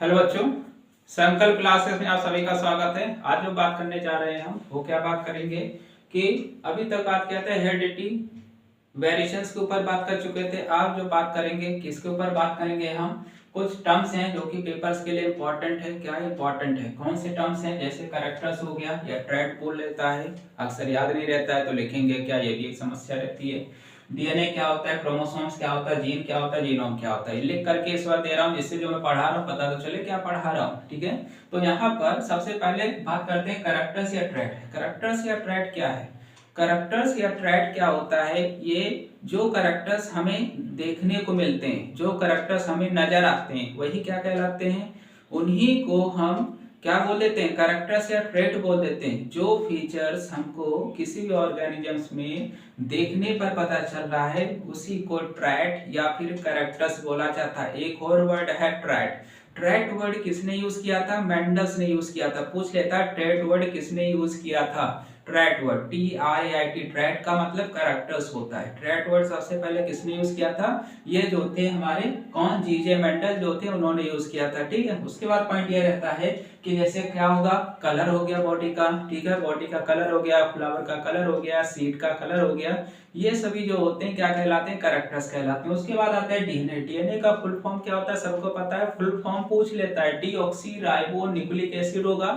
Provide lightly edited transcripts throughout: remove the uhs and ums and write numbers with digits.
Hello बच्चों, संकल्प classes में आप सभी का स्वागत है। आज जो बात करने जा रहे हैं हम वो क्या बात करेंगे कि अभी तक बात किया था हेरिडिटी वेरिएशंस के ऊपर बात कर चुके थे। आज जो बात करेंगे किसके ऊपर बात करेंगे हम, कुछ टर्म्स हैं जो कि पेपर्स के लिए इंपॉर्टेंट है। क्या इंपॉर्टेंट है, कौन से टर्म्स हैं, जैसे कैरेक्टर्स हो गया या ट्रेड बोल लेता है, अक्सर याद नहीं रहता है तो लिखेंगे क्या, ये भी एक समस्या रहती है। डीएनए क्या होता है, क्रोमोसोम्स क्या होता है, जीन क्या होता है, जीनोम क्या होता है, लिख करके इस बार दे रहा हूँ जिससे जो मैं पढ़ा रहा हूँ पता तो चले क्या पढ़ा रहा हूँ। ठीक है, तो यहाँ पर सबसे पहले बात करते हैं कैरेक्टर्स या ट्रेट। कैरेक्टर्स या ट्रेट क्या है, कैरेक्टर्स या ट्रेट क्या होता है, ये जो कैरेक्टर्स हमें देखने को मिलते हैं, जो कैरेक्टर्स हमें नजर आते हैं वही क्या कहलाते हैं, उन्हीं को हम क्या बोल देते हैं, कैरेक्टर्स या ट्रेट बोल देते हैं। जो फीचर्स हमको किसी भी ऑर्गेनिजम्स में देखने पर पता चल रहा है उसी को ट्रेट या फिर कैरेक्टर्स बोला जाता है। एक और वर्ड है ट्रेट। ट्रेट वर्ड किसने यूज किया था, मेंडल्स ने यूज किया था। पूछ लेता ट्रेट वर्ड किसने यूज किया था, ट्रेट वर्ड TRAT, ट्रेट का मतलब कैरेक्टर्स होता है। ट्रेट वर्ड सबसे पहले किसने यूज किया था, ये जो थे हमारे कौन, जीजे मेंडल जो थे उन्होंने यूज किया था। ठीक है, उसके बाद पॉइंट ये रहता है कि जैसे क्या होगा, कलर हो गया बॉडी का, ठीक है, बॉडी का कलर हो गया, फ्लावर का कलर हो गया, सीड का कलर हो गया, ये सभी जो होते हैं क्या कहलाते हैं, कैरेक्टर्स कहलाते हैं। उसके बाद आता है डीएनए। डीएनए का फुल फॉर्म क्या होता है, सबको पता है, फुल फॉर्म पूछ लेता है, डीऑक्सी राइबो न्यूक्लिक एसिड होगा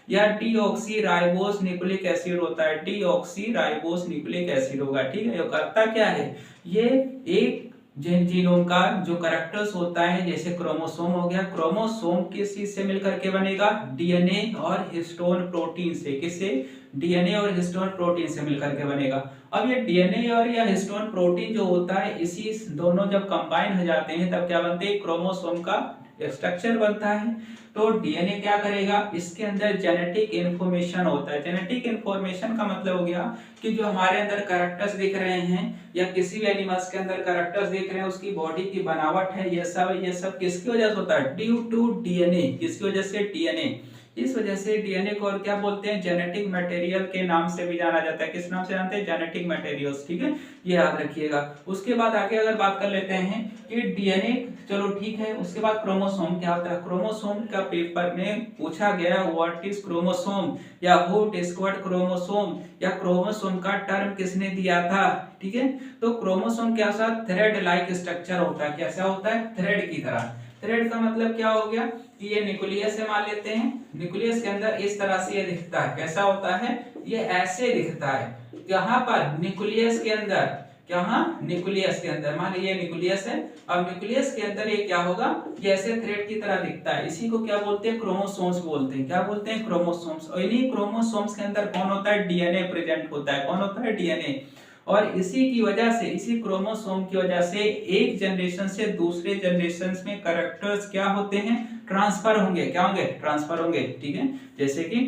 या डीऑक्सी राइबोस न्यूक्लिक एसिड होता है, डीऑक्सी राइबोस न्यूक्लिक एसिड होगा। ठीक है, ये करता क्या है, ये एक जीनोम का जो कैरेक्टर्स होता है, जैसे क्रोमोसोम हो गया, क्रोमोसोम किस चीज से मिलकर के बनेगा, डीएनए और हिस्टोन प्रोटीन से। किससे, डीएनए और हिस्टोन प्रोटीन से मिलकर के बनेगा। अब ये डीएनए और या हिस्टोन प्रोटीन जो होता है, इसी दोनों जब कंबाइन हो जाते हैं तब क्या बनते हैं, क्रोमोसोम का स्ट्रक्चर बनता है। तो डीएनए क्या करेगा, इसके अंदर जेनेटिक इंफॉर्मेशन होता है। जेनेटिक इंफॉर्मेशन का मतलब हो गया कि जो हमारे अंदर कैरेक्टर्स दिख रहे हैं या किसी भी एनिमल्स के अंदर कैरेक्टर्स दिख रहे हैं, उसकी बॉडी की बनावट है, ये सब किसकी वजह से होता है, ड्यू टू डीएनए। किसकी वजह से, डीएनए। इस वजह से डीएनए को और क्या बोलते हैं, जेनेटिक मटेरियल के नाम से भी जाना जाता है। किस नाम से जानते हैं, जेनेटिक मटेरियल्स। ठीक है, ये याद रखिएगा। उसके बाद आगे अगर बात कर लेते हैं कि डीएनए, चलो ठीक है, उसके बाद क्रोमोसोम क्या होता है। क्रोमोसोम का पेपर में पूछा गया व्हाट इज क्रोमोसोम या हु डिस्कवर्ड क्रोमोसोम या क्रोमोसोम का टर्म किसने दिया था। ठीक है, तो क्रोमोसोम क्या सा थ्रेड लाइक स्ट्रक्चर होता है। कैसा होता है, थ्रेड की तरह। थ्रेड का मतलब क्या हो गया कि ये न्यूक्लियस है, मान लेते हैं, न्यूक्लियस के अंदर इस तरह से ये दिखता है। कैसा होता है, ये ऐसे दिखता है। यहाँ पर न्यूक्लियस के अंदर, यहाँ न्यूक्लियस के अंदर, मान लीजिए न्यूक्लियस है, अब न्यूक्लियस के अंदर ये क्या होगा, ये ऐसे थ्रेड की तरह दिखता है। इसी को क्या बोलते हैं, क्रोमोसोम्स बोलते हैं। क्या बोलते हैं, क्रोमोसोम्स। और इन्हीं क्रोमोसोम्स के अंदर कौन होता है, डीएनए प्रेजेंट होता है। कौन होता है, डीएनए। और इसी की वजह से, इसी क्रोमोसोम की वजह से एक जनरेशन से दूसरे जनरेशन में कैरेक्टर्स क्या होते हैं, ट्रांसफर होंगे। क्या होंगे, ट्रांसफर होंगे। ठीक है, जैसे कि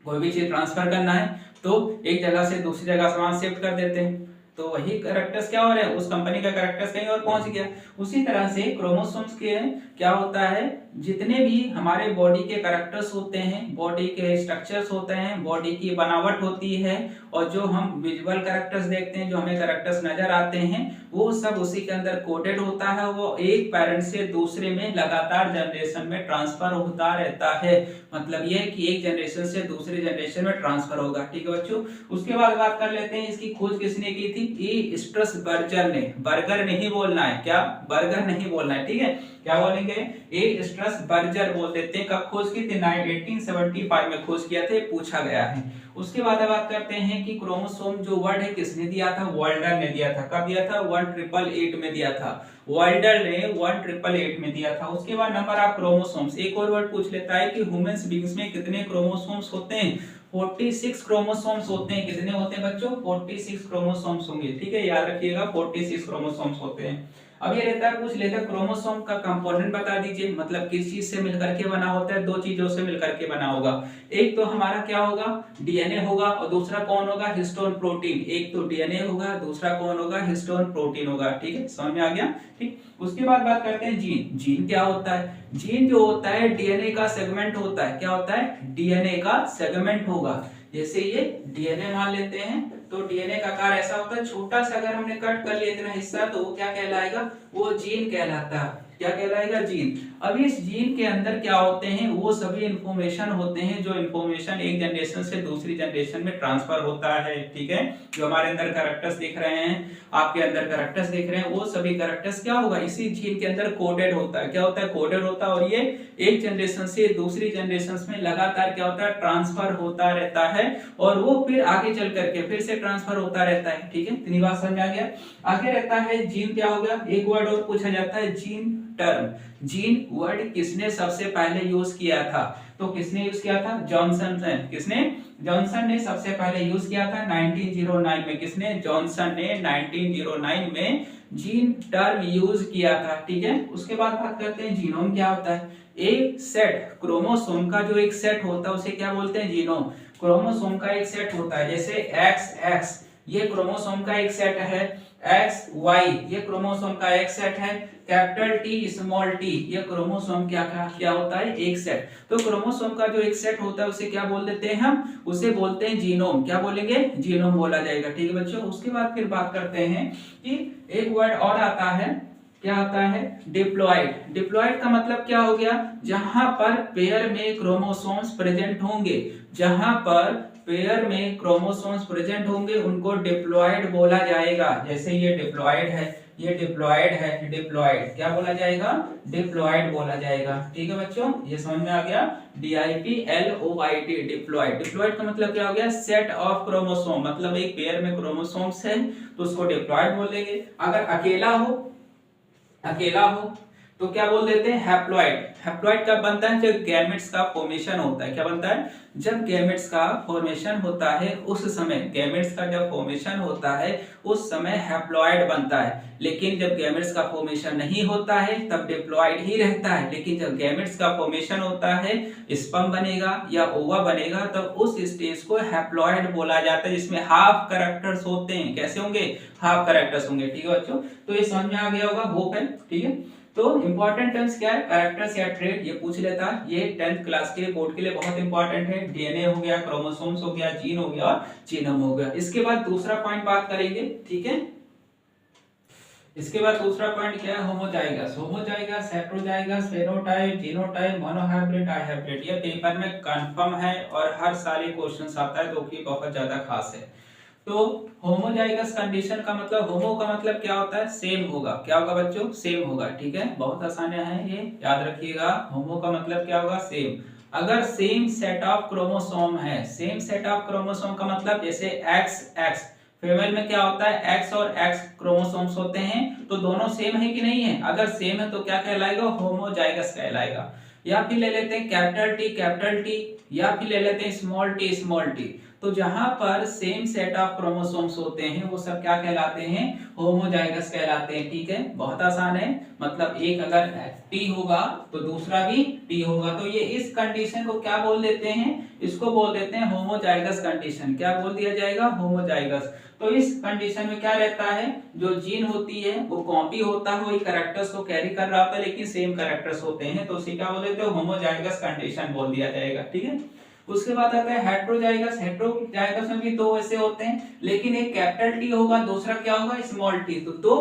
कोई भी चीज ट्रांसफर करना है तो एक जगह से दूसरी जगह सामान शिफ्ट कर देते हैं, तो वही कैरेक्टर्स क्या हो रहे हैं, उस कंपनी का कैरेक्टर्स कहीं और पहुंच गया। उसी तरह से क्रोमोसोम्स के क्या होता है, जितने भी हमारे बॉडी के कैरेक्टर्स होते हैं, बॉडी के स्ट्रक्चर्स होते हैं, बॉडी की बनावट होती है, और जो हम विजुअल कैरेक्टर्स देखते हैं, जो हमें कैरेक्टर्स नजर आते हैं, वो सब उसी के अंदर कोडेड होता है। वो एक पेरेंट से दूसरे में लगातार जनरेशन में ट्रांसफर होता रहता है। मतलब ये कि एक जनरेशन से दूसरे जनरेशन में ट्रांसफर होगा। ठीक है बच्चों, उसके बाद बात कर लेते हैं इसकी खोज किसने की थी, ई स्ट्रसबर्गर ने। बर्गर नहीं बोलना है, क्या, बर्गर नहीं बोलना है। ठीक है, क्या बोलेंगे, ए स्ट्रसबर्गर बोल देते हैं। कब खोज की थी, 1875 में खोज किया था, पूछा गया है। उसके बाद बात करते हैं कि क्रोमोसोम जो वर्ड है किसने दिया था, वाल्डर ने दिया था। कब दिया था, 1888 में दिया था। वाल्डर ने 1888 में दिया था। उसके बाद नंबर ऑफ क्रोमोसोम्स, एक और वर्ड पूछ लेता है कि ह्यूमंस बीइंग्स में कितने क्रोमोसोम्स होते हैं, 46 क्रोमोसोम्स होते हैं। कितने होते हैं बच्चों, 46 क्रोमोसोम्स होंगे। ठीक है, याद रखिएगा 46 क्रोमोसोम्स होते हैं। अब ये रहता है, पूछ लेते हैं क्रोमोसोम का कंपोनेंट बता दीजिए, मतलब किस चीज से मिलकर के बना होता है, दो चीजों से मिलकर के बना होगा। एक तो हमारा क्या होगा, डीएनए होगा, और दूसरा कौन होगा, हिस्टोन प्रोटीन। एक तो डीएनए होगा, दूसरा कौन होगा, हिस्टोन प्रोटीन होगा। ठीक है, समझ में आ गया। ठीक, उसके बाद बात करते हैं जीन। जीन क्या होता है, जीन जो होता है डीएनए का सेगमेंट होता है। क्या होता है, डीएनए का सेगमेंट होगा। जैसे ये डीएनए मान लेते हैं, तो डीएनए का आकार ऐसा होता है, छोटा सा अगर हमने कट कर लिया इतना हिस्सा, तो वो क्या कहलाएगा, वो जीन कहलाता है। क्या कहलाएगा, जीन। अब इस जीन के अंदर क्या होते हैं, वो सभी इंफॉर्मेशन होते हैं जो इंफॉर्मेशन एक जनरेशन से दूसरी जनरेशन में ट्रांसफर होता है। ठीक है, जो हमारे अंदर कैरेक्टर्स दिख रहे हैं, आपके अंदर कैरेक्टर्स दिख रहे हैं, वो सभी कैरेक्टर्स क्या होगा, इसी जीन के अंदर कोडेड होता है। क्या होता है, कोडेड होता है। और ये एक जनरेशन से दूसरी जनरेशन में लगातार क्या होता है, ट्रांसफर होता रहता है, और वो फिर आगे चल करके फिर से ट्रांसफर होता रहता है। ठीक है, इतनी बात समझ आ गया। आगे रहता है जीन। क्या हो गया, एक वर्ड और पूछा जाता है, जीन टर्म। जीन वर्ड किसने सबसे पहले यूज किया था, तो किसने यूज किया था, जॉनसन ने। किसने, जॉनसन ने सबसे पहले यूज किया था 1909 में। किसने, जॉनसन ने 1909 में जीन टर्म यूज किया था। ठीक है, उसके बाद बात करते हैं जीनोम क्या होता है। एक सेट क्रोमोसोम का जो एक सेट होता है उसे क्या बोलते हैं, जीनोम। क्रोमोसोम का एक सेट होता है, जैसे एक्स एक्स ये क्रोमोसोम का एक सेट है, एक्स वाई ये क्रोमोसोम का एक सेट है, कैपिटल टी स्मॉल टी ये क्रोमोसोम क्या होता है, एक सेट। तो क्रोमोसोम का जो एक सेट होता है उसे क्या बोल देते हैं हम, उसे बोलते हैं जीनोम। क्या बोलेंगे, जीनोम बोला जाएगा। ठीक है बच्चों, उसके बाद फिर बात करते हैं कि एक वर्ड और आता है, क्या आता है, डिप्लॉइड। डिप्लॉइड का मतलब क्या हो गया, जहां पर पेयर में क्रोमोसोम्स प्रेजेंट होंगे, जहां पर पेयर में क्रोमोसोम्स प्रेजेंट होंगे उनको डिप्लॉइड बोला जाएगा। जैसे ये डिप्लॉइड है, ये डिप्लॉइड है, डिप्लॉइड क्या बोला जाएगा, डिप्लॉइड बोला जाएगा। ठीक है बच्चों, ये समझ में आ गया, DIPLOID डिप्लॉइड। डिप्लॉइड का मतलब क्या हो गया, सेट ऑफ क्रोमोसोम, मतलब एक पेयर में क्रोमोसोम्स है तो उसको डिप्लॉइड बोलेंगे। अगर अकेला हो तो क्या बोल देते हैं, हैप्लॉइड। हैप्लॉइड कब बनता है, जब गैमेट्स का फॉर्मेशन होता है। क्या बनता है, जब गैमेट्स का फॉर्मेशन होता है उस समय, गैमेट्स का जब फॉर्मेशन होता है उस समय हैप्लॉइड बनता है। लेकिन जब गैमेट्स का फॉर्मेशन नहीं होता है तब डिप्लॉइड ही रहता है। लेकिन जब गैमेट्स का फॉर्मेशन होता है, स्पर्म बनेगा या ओवा बनेगा, तब उस स्टेज को हैप्लॉइड बोला जाता है, जिसमें हाफ कैरेक्टर्स होते हैं। कैसे होंगे, हाफ कैरेक्टर्स होंगे। ठीक है बच्चों, तो ये समझ में आ गया होगा, होप है। ठीक है, तो इंपॉर्टेंट टर्म्स क्या है, कैरेक्टर्स या ट्रेट, ये पूछ लेता है। ये 10th क्लास के लिए, बोर्ड के लिए बहुत इंपॉर्टेंट है। डीएनए हो गया, क्रोमोसोम्स हो गया, जीन हो गया, जीनोम हो गया। इसके बाद दूसरा पॉइंट बात करेंगे। ठीक है, इसके बाद दूसरा पॉइंट क्या है, homozygous. Homozygous, heterozygous, phenotype, genotype, monohybrid, dihybrid. ये पेपर में कंफर्म है और हर साल ये क्वेश्चंस आता है, तो कि बहुत ज्यादा खास है। तो होमोजाइगस कंडीशन का मतलब, होमो का मतलब क्या होता है, सेम होगा। क्या होगा बच्चों, सेम होगा। ठीक है, बहुत आसान है ये, याद रखिएगा। होमो का मतलब क्या होगा, सेम। अगर सेम सेट ऑफ क्रोमोसोम है, सेम सेट ऑफ क्रोमोसोम का मतलब जैसे एक्स एक्स, फीमेल में क्या होता है, एक्स और एक्स क्रोमोसोम्स होते हैं, तो दोनों सेम है कि नहीं है। अगर सेम है तो क्या कहलाएगा, होमोजाइगस कहलाएगा। या फिर ले लेते हैं कैपिटल टी, या फिर ले लेते हैं स्मॉल टी। तो जहां पर सेम सेट ऑफ क्रोमोसोम्स होते हैं वो सब क्या कहलाते हैं, होमोजाइगस कहलाते हैं। ठीक है, बहुत आसान है। मतलब एक अगर टी होगा तो दूसरा भी टी होगा, तो ये इस कंडीशन को क्या बोल देते हैं, इसको बोल देते हैं होमोजाइगस कंडीशन। क्या बोल दिया जाएगा, होमोजाइगस। तो इस कंडीशन में क्या रहता है, जो जीन होती है वो कॉपी होता है, वही कैरेक्टर्स को कैरी कर रहा होता है, लेकिन सेम कैरेक्टर्स होते हैं, तो उसे क्या बोल देते हैं, होमोजाइगस कंडीशन बोल दिया जाएगा। ठीक है, उसके बाद आता है हेटेरोजाइगस। हेटेरोजाइगस में भी दो ऐसे होते हैं, लेकिन एक कैपिटल टी होगा, दूसरा क्या होगा, स्मॉल टी। तो दो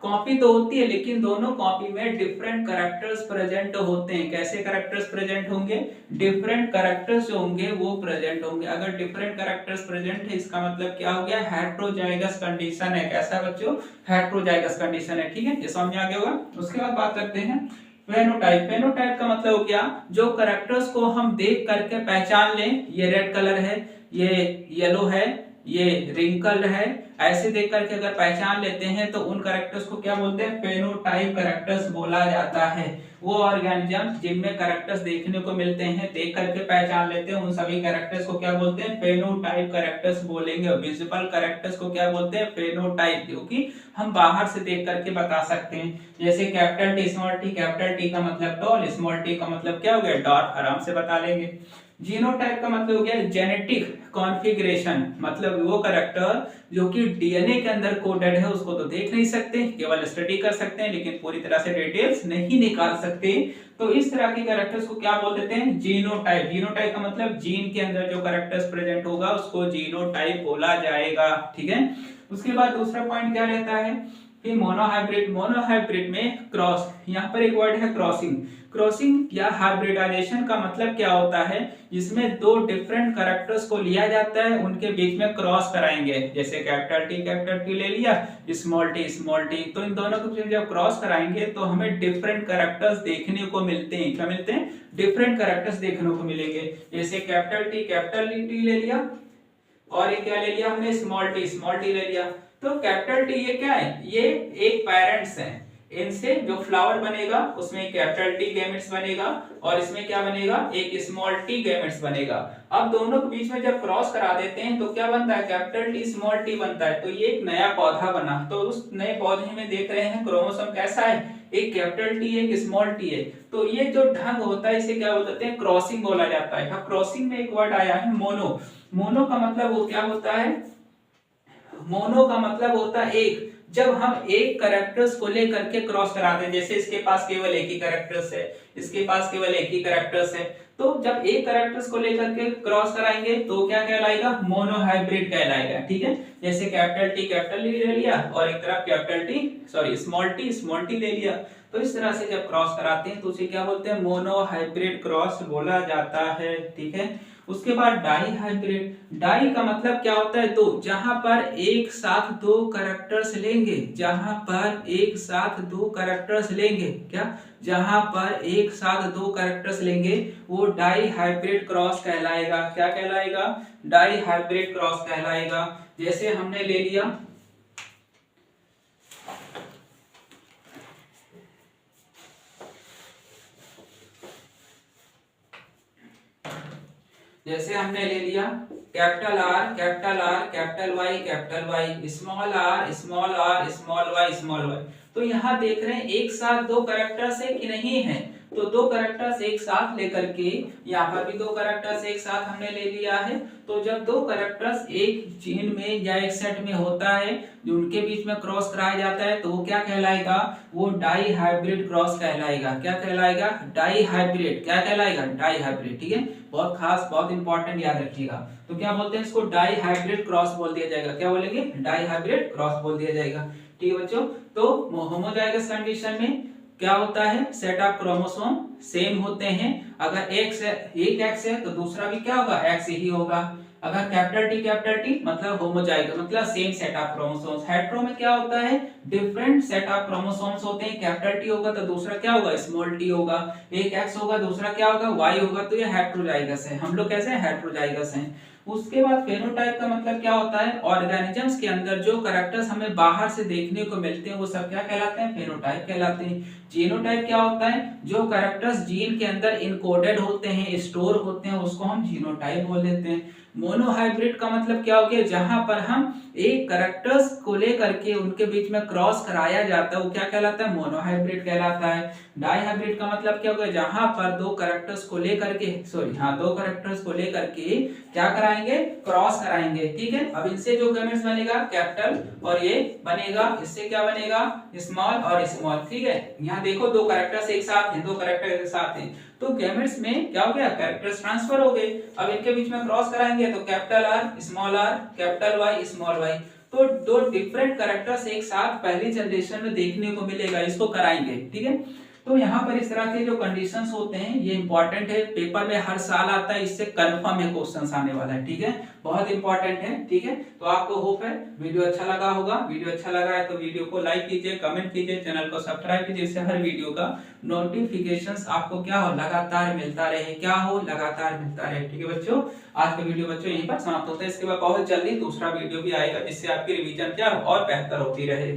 कॉपी तो होती है, लेकिन दोनों कॉपी में डिफरेंट कैरेक्टर्स प्रेजेंट होते हैं। कैसे कैरेक्टर्स प्रेजेंट होंगे, डिफरेंट कैरेक्टर्स जो होंगे वो प्रेजेंट होंगे। अगर डिफरेंट कैरेक्टर्स प्रेजेंट है, इसका मतलब क्या हो गया, हेटेरोजाइगस कंडीशन है। कैसा बच्चों, हेटेरोजाइगस कंडीशन है। ठीक है, ये समझ में आ गया होगा। उसके बाद बात करते हैं फेनोटाइप। फेनोटाइप का मतलब हो गया, जो कैरेक्टर्स को हम देख करके पहचान लें, ये रेड कलर है, ये येलो है, ये रिंकल है, ऐसे देख करके अगर पहचान लेते हैं तो उन कैरेक्टर्स को क्या बोलते हैं, फेनोटाइप कैरेक्टर्स बोला जाता है। वो ऑर्गेनिज्म जिनमें कैरेक्टर्स देखने को मिलते हैं, देख करके पहचान लेते हैं, उन सभी कैरेक्टर्स को क्या बोलते हैं, फेनोटाइप कैरेक्टर्स बोलेंगे। विजिबल कैरेक्टर्स को क्या बोलते हैं, फेनोटाइप, क्योंकि हम बाहर से देख करके बता सकते हैं। जैसे capital T small T, capital T का मतलब टॉल, स्मॉल टी का मतलब क्या हो गया, डॉट, आराम से बता लेंगे। जीनोटाइप का मतलब हो गया जेनेटिक कॉन्फ़िगरेशन, मतलब वो कैरेक्टर जो कि डीएनए के अंदर कोडेड है, उसको तो देख नहीं सकते, केवल स्टडी कर सकते हैं, लेकिन पूरी तरह से डिटेल्स नहीं निकाल सकते। तो इस तरह के कैरेक्टर्स को क्या बोल देते हैं, जीनोटाइप। जीनोटाइप का मतलब जीन के अंदर जो कैरेक्टर्स प्रेजेंट होगा उसको जीनोटाइप बोला जाएगा। ठीक है, उसके बाद दूसरा पॉइंट क्या रहता है, फिर मोनोहाइब्रिड में क्रॉस, यहाँ पर एक वर्ड है क्रॉसिंग। क्रॉसिंग या हाइब्रिडाइजेशन का मतलब क्या होता है, जिसमें दो डिफरेंट कैरेक्टर्स को लिया जाता है, उनके बीच में क्रॉस कराएंगे। जैसे कैपिटल टी ले लिया, स्मॉल टी, तो इन दोनों को जब क्रॉस कराएंगे तो हमें डिफरेंट कैरेक्टर्स देखने को मिलते हैं। क्या मिलते हैं? डिफरेंट कैरेक्टर्स देखने को मिलेंगे। जैसे कैपिटल टी ले लिया, और ये क्या ले लिया हमने, स्मॉल टी ले लिया। तो कैपिटल टी ये क्या है, ये एक पेरेंट्स हैं। इनसे जो फ्लावर बनेगा उसमें कैपिटल टी गैमेट्स बनेगा, और इसमें क्या बनेगा, एक स्मॉल टी गैमेट्स बनेगा। अब दोनों के बीच में जब क्रॉस करा देते हैं तो क्या बनता है, कैपिटल टी स्मॉल टी बनता है। तो ये एक नया पौधा बना। तो उस नए पौधे में देख रहे हैं क्रोमोसोम कैसा है, एक कैपिटल टी है, एक स्मॉल टी है। तो ये जो ढंग होता है इसे क्या बोलते हैं, क्रॉसिंग बोला जाता है। अब क्रॉसिंग में एक वर्ड आया है मोनो। मोनो का मतलब वो क्या होता है, मोनो का मतलब होता है एक। जब हम एक कैरेक्टर्स को लेकर के क्रॉस कराते हैं, जैसे इसके पास केवल एक ही कैरेक्टर्स है, इसके पास केवल एक ही कैरेक्टर्स है, तो जब एक कैरेक्टर्स को लेकर के क्रॉस कराएंगे तो क्या कहलाएगा, मोनोहाइब्रिड कहलाएगा। ठीक है, जैसे कैपिटल टी ले लिया और एक तरफ स्मॉल टी ले लिया। तो इस तरह से जब क्रॉस कराते हैं तो उसे क्या बोलते हैं, मोनोहाइब्रिड क्रॉस बोला जाता है। ठीक है, उसके बाद डाई हाइब्रिड। डाई का मतलब क्या होता है, दो। जहां पर एक साथ दो कैरेक्टर्स लेंगे, जहां पर एक साथ दो कैरेक्टर्स लेंगे, क्या, जहां पर एक साथ दो कैरेक्टर्स लेंगे वो डाई हाइब्रिड क्रॉस कहलाएगा। क्या कहलाएगा, डाई हाइब्रिड क्रॉस कहलाएगा। जैसे हमने ले लिया capital R capital Y, small Y. तो यहाँ देख रहे हैं एक साथ दो कैरेक्टर्स है कि नहीं है। तो दो कैरेक्टर्स एक साथ लेकर के, यहाँ पर भी दो कैरेक्टर्स एक साथ हमने ले लिया है। तो जब दो कैरेक्टर्स एक चेन में या एक सेट में होता है, जो उनके बीच में क्रॉस कराया जाता है, तो वो क्या कहलाएगा, वो डाई हाइब्रिड क्रॉस कहलाएगा। क्या कहलाएगा, डाई हाइब्रिड। क्या कहलाएगा, डाई हाइब्रिड। ठीक है, बहुत खास, बहुत इंपॉर्टेंट, याद रखिएगा। तो क्या बोलते हैं इसको, डाई हाइब्रिड क्रॉस बोल दिया जाएगा। क्या बोलेंगे, डाई हाइब्रिड क्रॉस बोल दिया जाएगा। ठीक है बच्चों, तो होमोजाइगस कंडीशन में क्या होता है, सेट ऑफ क्रोमोसोम सेम होते हैं। अगर एक एक्स है तो दूसरा भी क्या होगा, एक्स ही होगा। अगर कैपिटल टी मतलब होमोजाइगस, मतलब same set of chromosomes. Hetero में क्या होता है, डिफरेंट सेट ऑफ क्रोमोसोम्स होते हैं। कैपिटल टी होगा तो दूसरा क्या होगा, स्मॉल टी होगा। एक एक्स होगा, दूसरा क्या होगा, वाई होगा। तो ये हेटेरोजाइगस है। हम लोग कैसे हैं, हेटेरोजाइगस हैं। उसके बाद फेनोटाइप का मतलब क्या होता है, ऑर्गेनिजम्स के अंदर जो कैरेक्टर्स हमें बाहर से देखने को मिलते हैं वो सब क्या कहलाते हैं, फेनोटाइप कहलाते हैं। जीनोटाइप क्या होता है, जो कैरेक्टर्स जीन के अंदर इनकोडेड होते हैं, स्टोर होते हैं, उसको हम जीनोटाइप बोल देते हैं। मोनोहाइब्रिड का मतलब क्या हो गया, जहां पर हम एक कैरेक्टर्स को लेकर के उनके बीच में क्रॉस कराया जाता है, वो क्या कहलाता है, मोनोहाइब्रिड कहलाता है। डाईहाइब्रिड का मतलब क्या हो गया, जहां पर दो कैरेक्टर्स को लेकर के दो कैरेक्टर्स को लेकर के क्या कराएंगे, क्रॉस कराएंगे। ठीक है, अब इनसे जो गैमेट्स बनेगा कैपिटल, और ये बनेगा, इससे क्या बनेगा, स्मॉल और स्मॉल। ठीक है, यहाँ देखो दो कैरेक्टर्स एक साथ हैं, दो कैरेक्टर एक साथ हैं, तो गैमेट्स में क्या हो गया, कैरेक्टर्स ट्रांसफर हो गए। अब इनके बीच में क्रॉस कराएंगे तो capital R, capital Y, small Y. तो दो डिफरेंट कैरेक्टर्स एक साथ पहली जनरेशन में देखने को मिलेगा, इसको कराएंगे। ठीक है, तो यहाँ पर इस तरह के जो कंडीशंस होते हैं ये इंपॉर्टेंट है, पेपर में हर साल आता है, इससे कंफर्म है क्वेश्चंस आने वाला है। ठीक है, बहुत इंपॉर्टेंट है। ठीक है, तो आपको होप है वीडियो अच्छा लगा होगा। वीडियो अच्छा लगा है तो वीडियो को लाइक कीजिए, कमेंट कीजिए, चैनल को सब्सक्राइब कीजिए, इससे हर वीडियो का नोटिफिकेशंस आपको क्या हो, लगातार मिलता रहे। क्या हो, लगातार मिलता रहे। ठीक है बच्चों, आज का वीडियो बच्चों यहीं पर समाप्त होता है। इसके बाद बहुत जल्दी दूसरा वीडियो भी आएगा, जिससे आपकी रिवीजन क्या और बेहतर होती रहे।